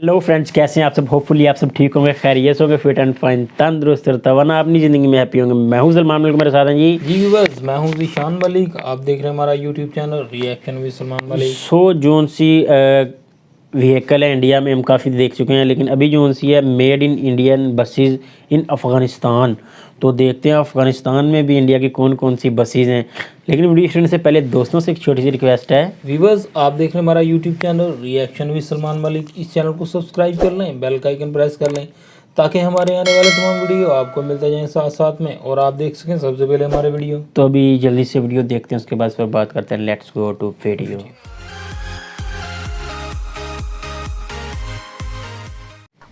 Hello friends, कैसे हैं आप सब। होपफुली आप सब ठीक होंगे, खैरियत होंगे, फिट एंड फाइन, तंदुरुस्त और तवाना अपनी ज़िंदगी में हैप्पी होंगे। मैं हूं सलमान मलिक, मेरे साथ हैं जी व्यूअर्स, मैं हूं ज़ीशान मलिक। आप देख रहे हैं हमारा YouTube channel reaction with Salman Malik. Zone C vehicle है इंडिया में, हम काफ़ी देख चुके हैं, लेकिन अभी जोन सी है मेड इन इंडियन बसेस इन अफ़गानिस्तान। तो देखते हैं अफ़गानिस्तान में भी इंडिया की कौन कौन सी बसेस हैं। लेकिन वीडियो शुरू से पहले दोस्तों से एक छोटी सी रिक्वेस्ट है। व्यूअर्स, आप देख रहे हैं हमारा YouTube channel reaction with Salman Malik. इस चैनल को सब्सक्राइब कर लें, बेल का आइकन प्रेस कर लें, ताकि हमारे आने वाले तमाम वीडियो आपको मिलते जाएं साथ साथ में, और आप देख सकें सबसे पहले हमारे वीडियो। तो अभी जल्दी से वीडियो देखते हैं, उसके बाद फिर बात करते हैं। Let's go to video.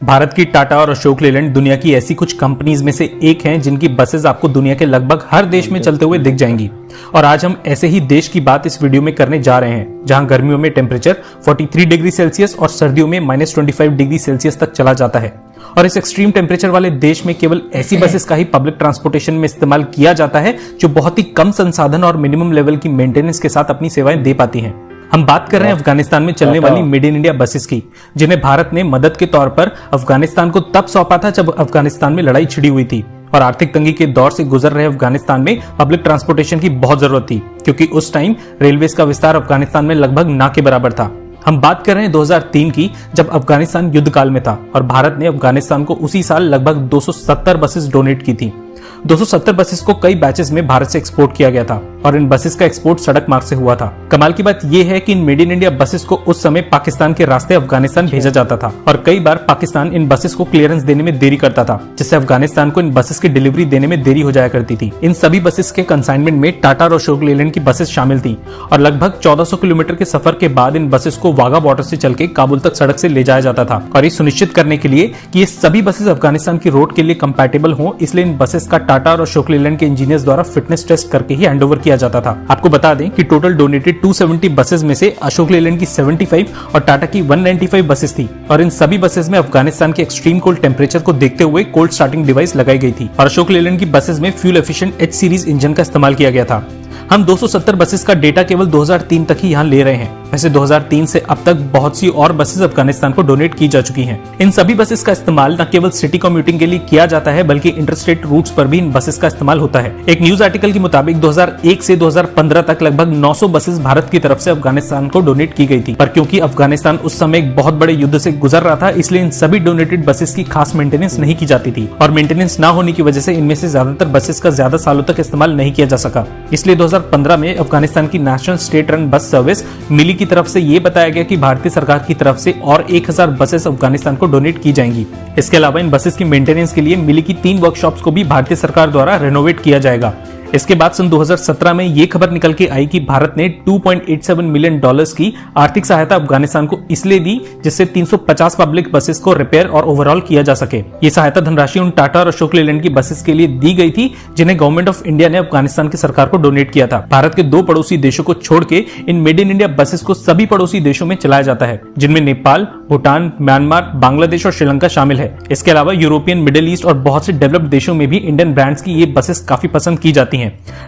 Bharat की टाटा और अशोक लेलैंड दुनिया की ऐसी कुछ कंपनीज में से एक हैं जिनकी बसेस आपको दुनिया के लगभग हर देश में चलते हुए दिख जाएंगी। और आज हम ऐसे ही देश की बात इस वीडियो में करने जा रहे हैं जहां गर्मियों में टेम्परेचर 43 डिग्री सेल्सियस और सर्दियों में -25 डिग्री सेल्सियस तक चला जाता है। और इस एक्सट्रीम टेम्परेचर वाले देश में केवल ऐसी बसेस का ही पब्लिक ट्रांसपोर्टेशन में इस्तेमाल किया जाता है जो बहुत ही कम संसाधन और मिनिमम लेवल की मेंटेनेंस के साथ अपनी सेवाएं दे पाती हैं। हम बात कर रहे हैं अफगानिस्तान में चलने वाली मेड इन इंडिया बसेस की, जिन्हें भारत ने मदद के तौर पर अफगानिस्तान को तब सौंपा था जब अफगानिस्तान में लड़ाई छिड़ी हुई थी और आर्थिक तंगी के दौर से गुजर रहे अफगानिस्तान में पब्लिक ट्रांसपोर्टेशन की बहुत जरूरत थी, क्योंकि उस टाइम रेलवेज का विस्तार अफगानिस्तान में लगभग ना के बराबर था। हम बात कर रहे हैं 2003 की, जब अफगानिस्तान युद्ध काल में था और भारत ने अफगानिस्तान को उसी साल लगभग 270 बसेस डोनेट की थी। 270 बसेस को कई बैचेस में भारत से एक्सपोर्ट किया गया था और इन बसेस का एक्सपोर्ट सड़क मार्ग से हुआ था। कमाल की बात यह है कि in made in India buses को उस समय पाकिस्तान के रास्ते अफगानिस्तान भेजा जाता था और कई बार पाकिस्तान इन बसेस को क्लियरेंस देने में देरी करता था, जिससे अफगानिस्तान को इन बसेस की डिलीवरी देने में देरी हो जाया करती थी। इन सभी बसेस के कंसाइनमेंट में टाटा और अशोक लेलैंड की बसेस शामिल थी और लगभग 1400 किलोमीटर के सफर के बाद इन बसेस को वाघा बॉर्डर से चल के काबुल तक सड़क से ले जाया जाता था। और ये सुनिश्चित करने के लिए कि ये सभी बसेस अफगानिस्तान की रोड के लिए कंपैटिबल हों, इसलिए इन बसेस का टाटा और अशोक लेलैंड के इंजीनियर्स द्वारा फिटनेस टेस्ट करके ही हैंडओवर किया जाता था। आपको बता दें कि टोटल डोनेटेड 270 बसेस में से अशोक लेलैंड की 75 और टाटा की 195 बसेस थी और इन सभी बसेस में अफगानिस्तान के एक्सट्रीम कोल्ड टेम्परेचर को देखते हुए कोल्ड स्टार्टिंग डिवाइस लगाई गई थी और अशोक लेलैंड की बसेस में fuel efficient H series engine का इस्तेमाल किया गया था। हम 270 बसेस का डेटा केवल 2003 तक ही यहाँ ले रहे हैं। वैसे 2003 से अब तक बहुत सी और बसेस अफगानिस्तान को डोनेट की जा चुकी हैं। इन सभी बसेस का इस्तेमाल न केवल सिटी कम्यूटिंग के लिए किया जाता है, बल्कि इंटरस्टेट रूट्स पर भी इन बसेस का इस्तेमाल होता है। एक न्यूज आर्टिकल के मुताबिक 2001 से 2015 तक लगभग 900 बसेस भारत की तरफ से अफगानिस्तान को डोनेट की गई थी, पर क्योंकि अफगानिस्तान उस समय एक बहुत बड़े युद्ध से गुजर रहा था, इसलिए इन सभी डोनेटेड बसेस की खास मेंटेनेंस नहीं की जाती थी और मेंटेनेंस न होने की वजह से इनमें से ज्यादातर बसेस का ज्यादा सालों तक इस्तेमाल नहीं किया जा सका। इसलिए 2015 में अफगानिस्तान की national state run bus service Milli की तरफ से ये बताया गया कि भारतीय सरकार की तरफ से और 1000 बसेस अफगानिस्तान को डोनेट की जाएंगी। इसके अलावा इन बसेस की मेंटेनेंस के लिए मिली की 3 वर्कशॉप्स को भी भारतीय सरकार द्वारा रेनोवेट किया जाएगा। इसके बाद सन 2017 में ये खबर निकल के आई कि भारत ने $2.87 मिलियन की आर्थिक सहायता अफगानिस्तान को इसलिए दी जिससे 350 पब्लिक बसेस को रिपेयर और ओवरऑल किया जा सके। ये सहायता धनराशि उन टाटा और अशोक लेलैंड की बसेस के लिए दी गई थी जिन्हें गवर्नमेंट ऑफ इंडिया ने अफगानिस्तान की सरकार को डोनेट किया था। भारत के 2 पड़ोसी देशों को छोड़ के in made in India buses को सभी पड़ोसी देशों में चलाया जाता है, जिनमें नेपाल, भूटान, म्यांमार, बांग्लादेश और श्रीलंका शामिल है। इसके अलावा यूरोपियन, मिडिल ईस्ट और बहुत से डेवलप्ड देशों में भी इंडियन ब्रांड्स की ये बसेस काफी पसंद की जाती हैं।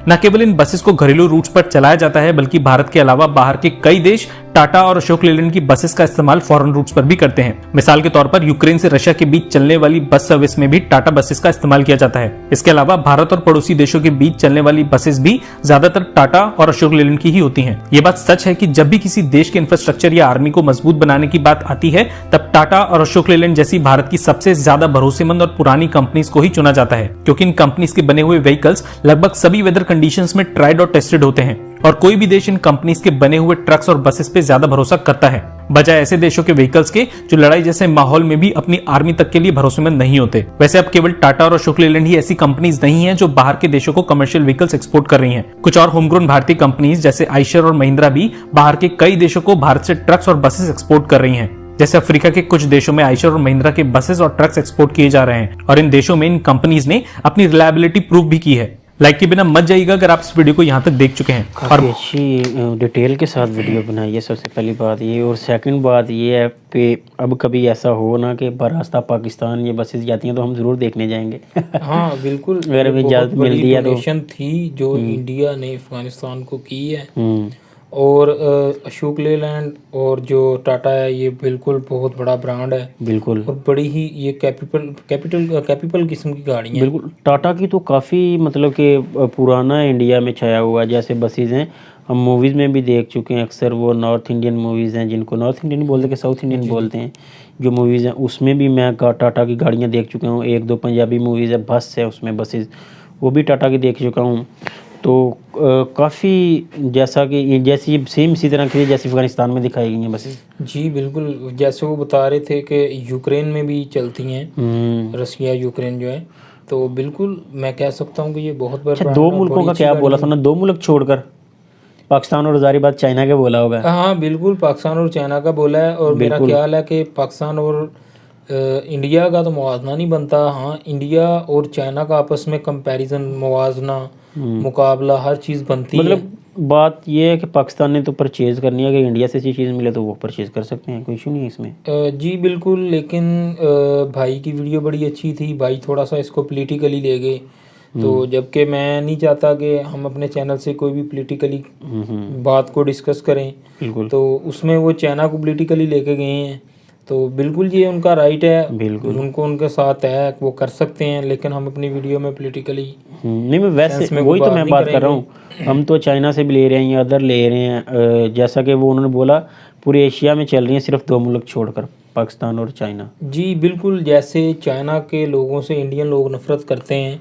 न केवल इन बसेस को घरेलू रूट्स पर चलाया जाता है, बल्कि भारत के अलावा बाहर के कई देश टाटा और अशोक लेलैंड की बसेस का इस्तेमाल फॉरेन रूट्स पर भी करते हैं। मिसाल के तौर पर यूक्रेन से रशिया के बीच चलने वाली बस सर्विस में भी टाटा बसेस का इस्तेमाल किया जाता है। इसके अलावा भारत और पड़ोसी देशों के बीच चलने वाली बसेस भी ज्यादातर टाटा और अशोक लेलैंड की ही होती हैं। ये बात सच है कि जब भी किसी देश के इंफ्रास्ट्रक्चर या आर्मी को मजबूत बनाने की बात आती है, तब टाटा और अशोक लेलैंड जैसी भारत की सबसे ज्यादा भरोसेमंद और पुरानी कंपनीज को ही चुना जाता है, क्योंकि इन कंपनीज के बने हुए व्हीकल्स लगभग सभी वेदर कंडीशंस में ट्राइड और टेस्टेड होते हैं और कोई भी देश इन कंपनीज के बने हुए ट्रक्स और बसेस पे ज्यादा भरोसा करता है, बजाय ऐसे देशों के व्हीकल्स के जो लड़ाई जैसे माहौल में भी अपनी आर्मी तक के लिए भरोसेमंद नहीं होते। वैसे अब केवल टाटा और अशोक लेलैंड ही ऐसी कंपनीज नहीं है जो बाहर के देशों को कमर्शियल व्हीकल्स एक्सपोर्ट कर रही हैं। कुछ और होमग्रोन भारतीय कंपनीज जैसे आइशर और महिंद्रा भी बाहर के कई देशों को भारत से ट्रक्स और बसेस एक्सपोर्ट कर रही हैं। जैसे अफ्रीका के कुछ देशों में आइशर और महिंद्रा के बसेस और ट्रक्स एक्सपोर्ट किए जा रहे हैं और इन देशों में इन कंपनीज ने अपनी रिलायबिलिटी प्रूव भी की है। लाइक के बिना मत जाइएगा अगर आप इस वीडियो को यहाँ तक देख चुके हैं। और अच्छी डिटेल के साथ वीडियो बनाई है, सबसे पहली बात ये। और सेकंड बात ये है कि अब कभी ऐसा हो ना कि बरास्ता पाकिस्तान ये बसेस जाती हैं तो हम जरूर देखने जाएंगे। हाँ बिल्कुल, अगर हमें इजाजत मिलती है तो थी जो इंडिया ने अफगानिस्तान को की है और अशोक लेलैंड और जो टाटा है ये बिल्कुल बहुत बड़ा ब्रांड है बिल्कुल और बड़ी ही ये कैपिटल किस्म की गाड़ी है। बिल्कुल टाटा की तो काफ़ी मतलब कि पुराना इंडिया में छाया हुआ है। जैसे बसेज हैं हम मूवीज़ में भी देख चुके हैं, अक्सर वो नॉर्थ इंडियन मूवीज़ हैं जिनको नॉर्थ इंडियन बोलते हैं कि साउथ इंडियन बोलते हैं, जो मूवीज़ हैं उसमें भी मैं टाटा की गाड़ियाँ देख चुका हूँ। एक दो पंजाबी मूवीज़ है, बस है उसमें बसेज, वो भी टाटा की देख चुका हूँ। तो काफ़ी जैसा कि जैसी सेम इसी तरह की जैसे अफगानिस्तान में दिखाई गई हैं बसेज। जी बिल्कुल, जैसे वो बता रहे थे कि यूक्रेन में भी चलती हैं, रसिया यूक्रेन जो है, तो बिल्कुल मैं कह सकता हूँ कि ये बहुत बड़ा अच्छा, ब्रांड दो है, मुल्कों बड़ी का अच्छी क्या गाड़ी बोला है। था ना, दो मुल्क छोड़कर पाकिस्तान और हज़ारीबाद चाइना के बोला होगा। हाँ बिल्कुल, पाकिस्तान और चाइना का बोला है और मेरा बिल्कुल ख्याल है कि पाकिस्तान और इंडिया का तो मुवाजना नहीं बनता। हाँ, इंडिया और चाइना का आपस में कंपैरिजन, मुवाजना, मुकाबला, हर चीज़ बनती है। मतलब बात ये है कि पाकिस्तान ने तो परचेज़ करनी है, अगर इंडिया से ऐसी चीज़ मिले तो वो परचेज़ कर सकते हैं, कोई इशू नहीं है इसमें। जी बिल्कुल, लेकिन भाई की वीडियो बड़ी अच्छी थी, भाई थोड़ा सा इसको पॉलिटिकली ले गए, तो जबकि मैं नहीं चाहता कि हम अपने चैनल से कोई भी पॉलिटिकली बात को डिस्कस करें, बिल्कुल तो उसमें वो चाइना को पॉलिटिकली लेके गए हैं, तो बिल्कुल ये उनका राइट है, बिल्कुल उनको उनके साथ है, वो कर सकते हैं, लेकिन हम अपनी वीडियो में पॉलिटिकली नहीं, मैं वैसे सेंस में वही कोई तो मैं नहीं बात कर रहा करेंगे। हूँ। हम तो चाइना से भी ले रहे हैं या अदर ले रहे हैं, जैसा कि वो उन्होंने बोला पूरे एशिया में चल रही हैं, सिर्फ दो मुल्क छोड़कर, पाकिस्तान और चाइना। जी बिल्कुल, जैसे चाइना के लोगों से इंडियन लोग नफ़रत करते हैं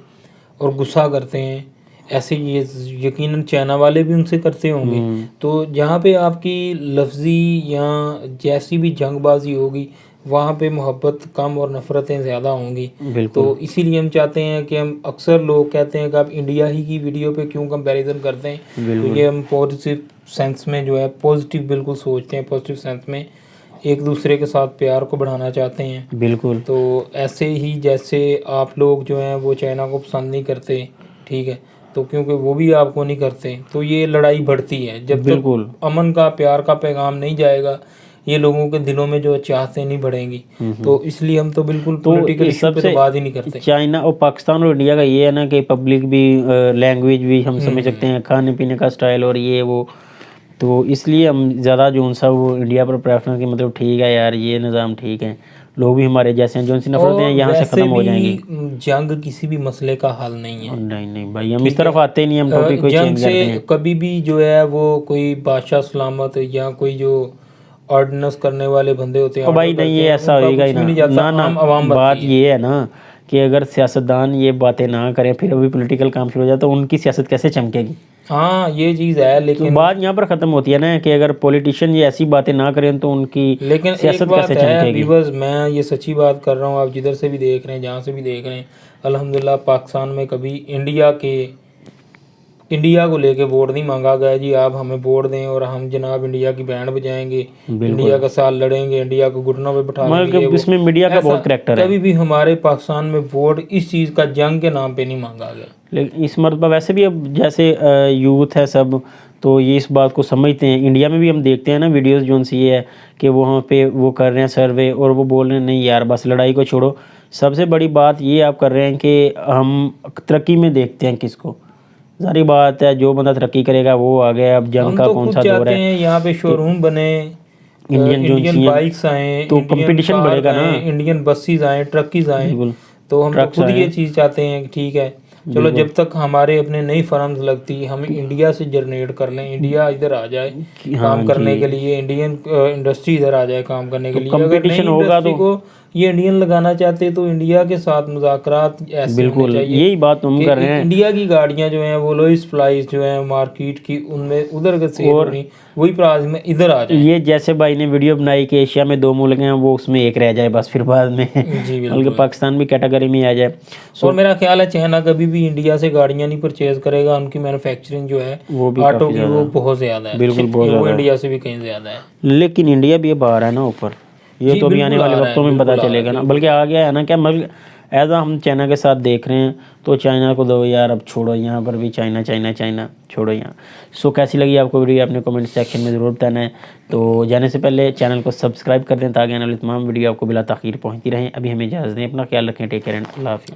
और गुस्सा करते हैं, ऐसे ये यकीनन चाइना वाले भी उनसे करते होंगे। तो जहाँ पे आपकी लफ्ज़ी या जैसी भी जंगबाजी होगी, वहाँ पे मोहब्बत कम और नफ़रतें ज़्यादा होंगी। बिल्कुल तो इसीलिए हम चाहते हैं कि हम, अक्सर लोग कहते हैं कि आप इंडिया ही की वीडियो पे क्यों कंपैरिजन करते हैं, तो बिल्कुल ये हम पॉजिटिव सेंस में जो है, पॉजिटिव बिल्कुल सोचते हैं, पॉजिटिव सेंस में एक दूसरे के साथ प्यार को बढ़ाना चाहते हैं। बिल्कुल तो ऐसे ही जैसे आप लोग जो हैं वो चाइना को पसंद नहीं करते, ठीक है, तो क्योंकि वो भी आपको नहीं करते, तो ये लड़ाई बढ़ती है। जब बिल्कुल तक अमन का, प्यार का पैगाम नहीं जाएगा, ये लोगों के दिलों में जो चाहते नहीं बढ़ेंगी। तो इसलिए हम तो बिल्कुल पॉलिटिकल इशू पे तो बात ही नहीं करते। चाइना और पाकिस्तान और इंडिया का ये है ना कि पब्लिक भी, लैंग्वेज भी हम समझ सकते हैं, खाने पीने का स्टाइल और ये वो, तो इसलिए हम ज़्यादा जो सा वो इंडिया पर प्रेफरेंस की, मतलब ठीक है यार ये निज़ाम ठीक है, लोग भी हमारे जैसे हैं, जो सी नफरतें हैं यहाँ से ख़त्म हो जाएंगी। जंग किसी भी मसले का हल नहीं है। नहीं भाई, हम इस तरफ आते ही नहीं, हम टॉपिक कोई जंग चेंज करते से हैं। कभी भी जो है वो कोई बादशाह सलामत या कोई जो ऑर्डिनेंस करने वाले बंदे होते हैं, तो भाई नहीं, ये ऐसा होएगा ही ना, ना बात ये है ना कि अगर सियासतदान ये बातें ना करें, फिर अभी पॉलिटिकल काम शुरू हो जाए, तो उनकी सियासत कैसे चमकेगी? हाँ ये चीज़ है, तो लेकिन बात यहाँ पर ख़त्म होती है ना कि अगर पॉलिटिशियन ये ऐसी बातें ना करें तो उनकी लेकिन सियासत एक बात कैसे है चमकेगी? व्यूअर्स, मैं ये सच्ची बात कर रहा हूँ, आप जिधर से भी देख रहे हैं, जहाँ से भी देख रहे हैं, अल्हम्दुलिल्लाह पाकिस्तान में कभी इंडिया को लेके वोट नहीं मांगा गया जी आप हमें वोट दें और हम जनाब इंडिया की बैंड बजाएंगे, इंडिया का साथ लड़ेंगे, इंडिया को घुटनों पे बैठा लेंगे। मतलब इसमें मीडिया का बहुत करैक्टर है। कभी भी हमारे पाकिस्तान में वोट इस चीज़ का जंग के नाम पे नहीं मांगा गया। लेकिन इस मरतबा वैसे भी अब जैसे यूथ है सब, तो ये इस बात को समझते हैं। इंडिया में भी हम देखते हैं ना वीडियोस जो सी है कि वहाँ पे वो कर रहे हैं सर्वे और वो बोल रहे हैं नहीं यार बस लड़ाई को छोड़ो। सबसे बड़ी बात ये आप कर रहे हैं कि हम तरक्की में देखते हैं किसको, सारी बात है जो बंदा तरक्की करेगा वो आ गया। अब जंग का कौन सा दौर है, यहाँ पे शोरूम बने, इंडियन बाइक्स आए, तो कंपटीशन बढ़ेगा ना, इंडियन बसेस आए, ट्रकीज आए, बिल्कुल तो हम तो खुद ये चीज़ चाहते हैं कि ठीक है चलो जब तक हमारे अपने नई फर्म्स लगती हम इंडिया से जनरेट कर लें, इंडिया इधर आ जाए काम करने के लिए, इंडियन इंडस्ट्री इधर आ जाए काम करने के लिए। कंपटीशन होगा तो ये इंडियन लगाना चाहते तो इंडिया के साथ मुज़ाकरात ऐसे बिल्कुल यही बात हम कर रहे हैं। इंडिया की गाड़ियां जो हैं वो लोएस्ट प्राइस जो है मार्केट की उनमें उधर के सेल हो रही, वही प्राइस में इधर आ जाए। ये जैसे भाई ने वीडियो बनाई कि एशिया में 2 मुल्क हैं, वो उसमें एक रह जाए बस, फिर बाद में बल्कि पाकिस्तान भी कैटेगरी में आ जाए। और मेरा ख्याल है चाइना कभी भी इंडिया से गाड़ियां नहीं परचेज करेगा, उनकी मैन्युफैक्चरिंग जो है वो भी ऑटो की वो बहुत ज़्यादा है, बिल्कुल वो इंडिया से भी कहीं ज़्यादा है। लेकिन इंडिया भी अब आ रहा है ना ऊपर, ये तो अभी आने वाले वक्तों में पता चलेगा ना, बल्कि आ गया है ना क्या, मतलब ऐसा हम चाइना के साथ देख रहे हैं तो चाइना को दो यार, अब छोड़ो यहाँ पर भी चाइना चाइना चाइना छोड़ो यहाँ। सो कैसी लगी आपको वीडियो अपने कमेंट सेक्शन में ज़रूर बताना है। तो जाने से पहले चैनल को सब्सक्राइब कर दें ताकि आने वाली तमाम वीडियो आपको बिला ताख़ीर पहुँचती रहें। अभी हमें इजाज़त दें, अपना ख्याल रखें, टेक केयर एंड अल्लाह हाफ़िज़।